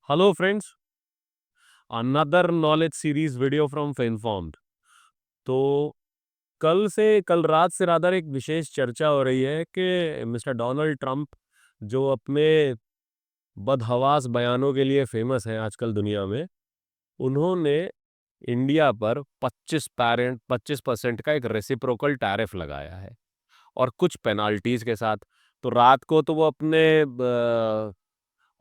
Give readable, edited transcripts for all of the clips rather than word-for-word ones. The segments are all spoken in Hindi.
Hello friends, another knowledge series video from Finformed. तो कल रात से रादर एक विशेष चर्चा हो रही है कि मिस्टर डोनाल्ड ट्रंप, जो अपने बदहवास बयानों के लिए फेमस हैं आजकल दुनिया में, उन्होंने इंडिया पर 25% का एक रेसिप्रोकल टैरिफ लगाया है और कुछ पेनाल्टीज के साथ। तो रात को तो वो अपने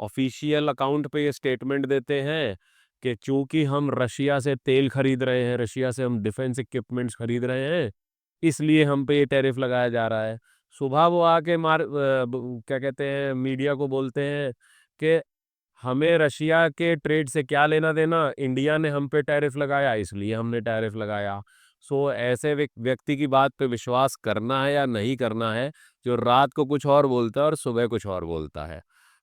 ऑफिशियल अकाउंट पे ये स्टेटमेंट देते हैं कि चूंकि हम रशिया से तेल खरीद रहे हैं, रशिया से हम डिफेंस इक्विपमेंट्स खरीद रहे हैं, इसलिए हम पे ये टैरिफ लगाया जा रहा है। सुबह वो आके क्या कहते हैं, मीडिया को बोलते हैं कि हमें रशिया के ट्रेड से क्या लेना देना, इंडिया ने हम पे टैरिफ लगाया इसलिए हमने टैरिफ लगाया। सो ऐसे व्यक्ति की बात पे विश्वास करना है या नहीं करना है, जो रात को कुछ और बोलता है और सुबह कुछ और बोलता है।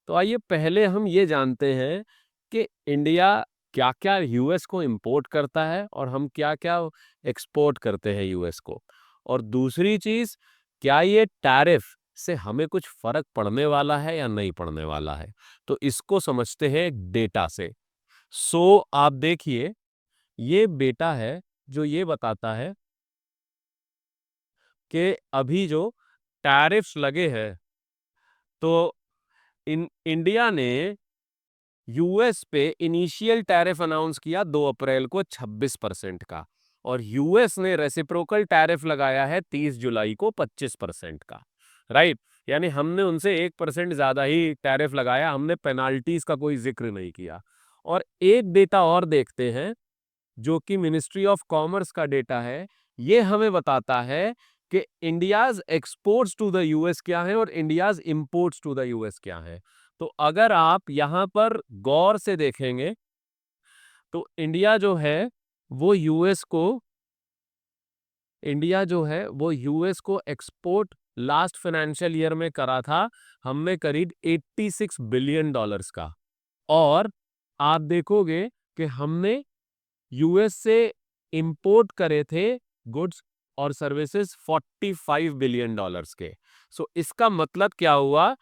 तो आइए पहले हम ये जानते हैं कि इंडिया क्या क्या यूएस को इंपोर्ट करता है और हम क्या क्या एक्सपोर्ट करते हैं यूएस को। और दूसरी चीज, क्या ये टैरिफ से हमें कुछ फर्क पड़ने वाला है या नहीं पड़ने वाला है। तो इसको समझते हैं एक डेटा से। आप देखिए, ये बेटा है जो ये बताता है कि अभी जो टैरिफ्स लगे हैं, तो इंडिया ने यूएस पे इनिशियल टैरिफ अनाउंस किया 2 अप्रैल को 26% का, और यूएस ने रेसिप्रोकल टैरिफ लगाया है 30 जुलाई को 25% का। राइट, यानी हमने उनसे 1% ज्यादा ही टैरिफ लगाया, हमने पेनाल्टीज का कोई जिक्र नहीं किया। और एक डेटा और देखते हैं, जो कि मिनिस्ट्री ऑफ कॉमर्स का डेटा है। ये हमें बताता है कि India's exports to the US क्या है और India's imports to the US क्या है। तो अगर आप यहां पर गौर से देखेंगे, तो वो यूएस को इंडिया जो है वो यूएस को एक्सपोर्ट लास्ट फाइनेंशियल ईयर में करा था हमने करीब $86 बिलियन का। और आप देखोगे कि हमने यूएस से इंपोर्ट करे थे गुड्स और सर्विसेज $45 बिलियन के। इसका मतलब क्या हुआ,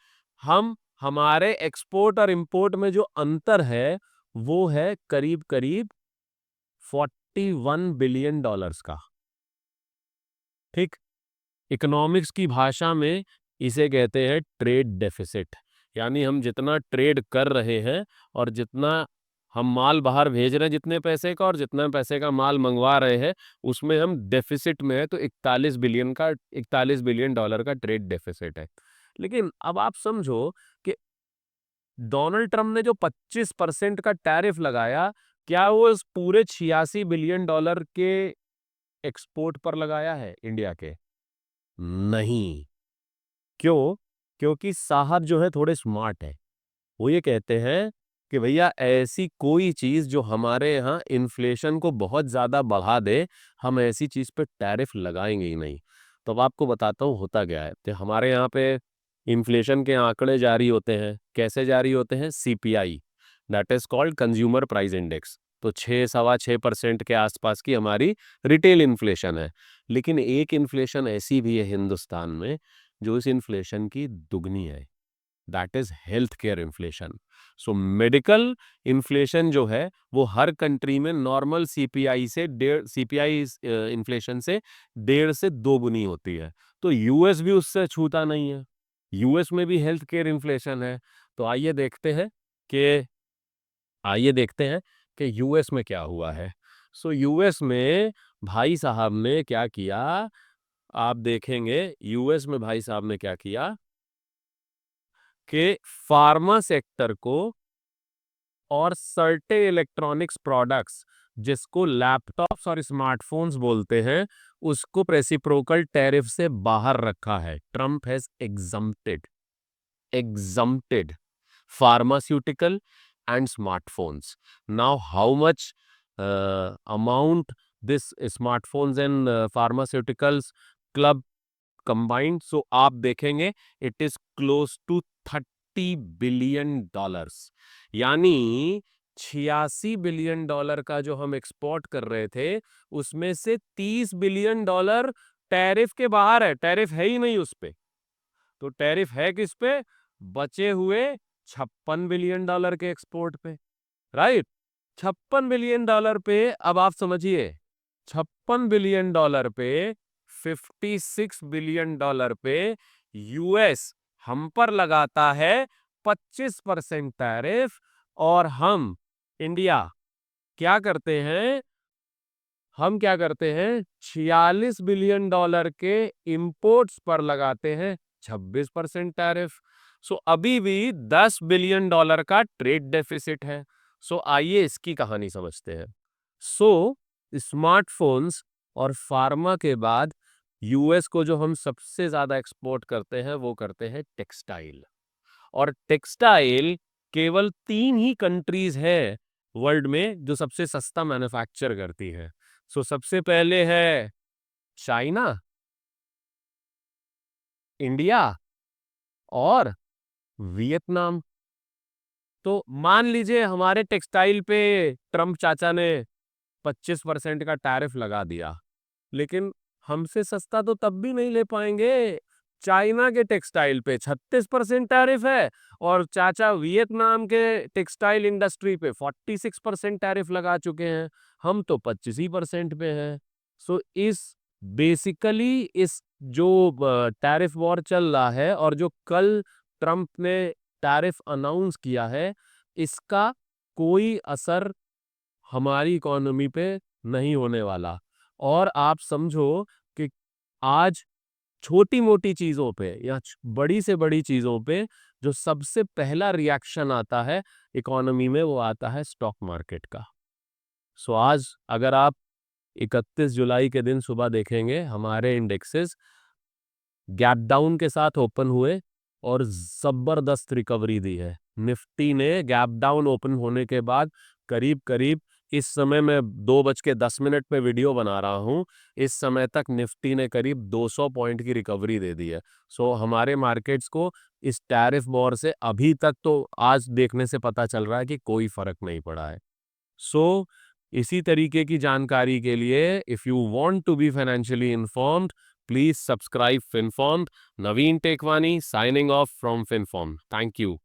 हम हमारे एक्सपोर्ट और इंपोर्ट में जो अंतर है वो है करीब करीब $41 बिलियन का। ठीक, इकोनॉमिक्स की भाषा में इसे कहते हैं ट्रेड डेफिसिट। यानी हम जितना ट्रेड कर रहे हैं और जितना हम माल बाहर भेज रहे हैं जितने पैसे का, और जितना पैसे का माल मंगवा रहे हैं उसमें हम डेफिसिट में है। तो 41 बिलियन डॉलर का ट्रेड डेफिसिट है। लेकिन अब आप समझो कि डोनाल्ड ट्रंप ने जो 25% का टैरिफ लगाया, क्या वो इस पूरे $86 बिलियन के एक्सपोर्ट पर लगाया है इंडिया के? नहीं। क्यों? क्योंकि साहब जो है थोड़े स्मार्ट है। वो ये कहते हैं कि भैया ऐसी कोई चीज जो हमारे यहाँ इन्फ्लेशन को बहुत ज्यादा बढ़ा दे, हम ऐसी चीज पे टैरिफ लगाएंगे ही नहीं। तो अब आपको बताता हूँ होता क्या है। तो हमारे यहाँ पे इन्फ्लेशन के आंकड़े जारी होते हैं। कैसे जारी होते हैं? CPI, that is called consumer price index. तो 6 सवा 6% के आसपास की हमारी रिटेल इन्फ्लेशन है। लेकिन एक इन्फ्लेशन ऐसी भी है हिंदुस्तान में जो इस इन्फ्लेशन की दुगनी है, that is health care inflation. Medical inflation जो है वो हर कंट्री में नॉर्मल सीपीआई इन्फ्लेशन से 1.5 से 2 गुनी होती है। तो यूएस भी उससे छूता नहीं है, यूएस में भी हेल्थ केयर इन्फ्लेशन है। तो कि आइए देखते हैं कि यूएस में क्या हुआ है। यूएस में भाई साहब ने क्या किया, आप देखेंगे यूएस में भाई साहब ने क्या किया कि फार्मा सेक्टर को और सर्टे इलेक्ट्रॉनिक्स प्रोडक्ट्स, जिसको लैपटॉप्स और स्मार्टफोन्स बोलते हैं, उसको रेसिप्रोकल टैरिफ से बाहर रखा है। Trump has exempted pharmaceutical and smartphones. Now, how much amount this smartphones and pharmaceuticals club combined? So आप देखेंगे it is close to $30 billion. यानी $86 बिलियन का जो हम एक्सपोर्ट कर रहे थे, उसमें से $30 बिलियन टैरिफ के बाहर है। टैरिफ है ही नहीं उस पे। तो टैरिफ है किस पे? बचे हुए $56 बिलियन के एक्सपोर्ट पे। राइट। $56 बिलियन पे, अब आप समझिए, $56 बिलियन पे, $56 बिलियन पे यूएस हम पर लगाता है 25% टैरिफ, और हम इंडिया क्या करते हैं, हम क्या करते हैं, $46 बिलियन के इंपोर्ट्स पर लगाते हैं 26% टैरिफ। सो अभी भी $10 बिलियन का ट्रेड डेफिसिट है। सो आइए इसकी कहानी समझते हैं। सो स्मार्टफोन्स और फार्मा के बाद यूएस को जो हम सबसे ज्यादा एक्सपोर्ट करते हैं वो करते हैं टेक्सटाइल। और टेक्सटाइल केवल 3 ही कंट्रीज है वर्ल्ड में जो सबसे सस्ता मैन्युफैक्चर करती है। सो सबसे पहले है चाइना, इंडिया और वियतनाम। तो मान लीजिए हमारे टेक्सटाइल पे ट्रम्प चाचा ने 25% का टैरिफ लगा दिया, लेकिन हमसे सस्ता तो तब भी नहीं ले पाएंगे। चाइना के टेक्सटाइल पे 36% टैरिफ है, और चाचा वियतनाम के टेक्सटाइल इंडस्ट्री पे 46% टैरिफ लगा चुके हैं। हम तो 25% पे हैं। सो इस बेसिकली इस जो टैरिफ वॉर चल रहा है और जो कल ट्रम्प ने टैरिफ अनाउंस किया है, इसका कोई असर हमारी इकोनॉमी पे नहीं होने वाला। और आप समझो कि आज छोटी मोटी चीजों पे या बड़ी से बड़ी चीजों पे जो सबसे पहला रिएक्शन आता है इकोनॉमी में, वो आता है स्टॉक मार्केट का। सो आज अगर आप 31 जुलाई के दिन सुबह देखेंगे, हमारे इंडेक्सेस गैप डाउन के साथ ओपन हुए और जबरदस्त रिकवरी दी है। निफ्टी ने गैप डाउन ओपन होने के बाद करीब करीब, इस समय मैं 2:10 पे वीडियो बना रहा हूं, इस समय तक निफ्टी ने करीब 200 पॉइंट की रिकवरी दे दी है। सो हमारे मार्केट्स को इस टैरिफ वॉर से अभी तक तो आज देखने से पता चल रहा है कि कोई फर्क नहीं पड़ा है। सो इसी तरीके की जानकारी के लिए, if you want to be financially informed, please subscribe FinFormed. Naveen Tekewani signing off from FinFormed. Thank you.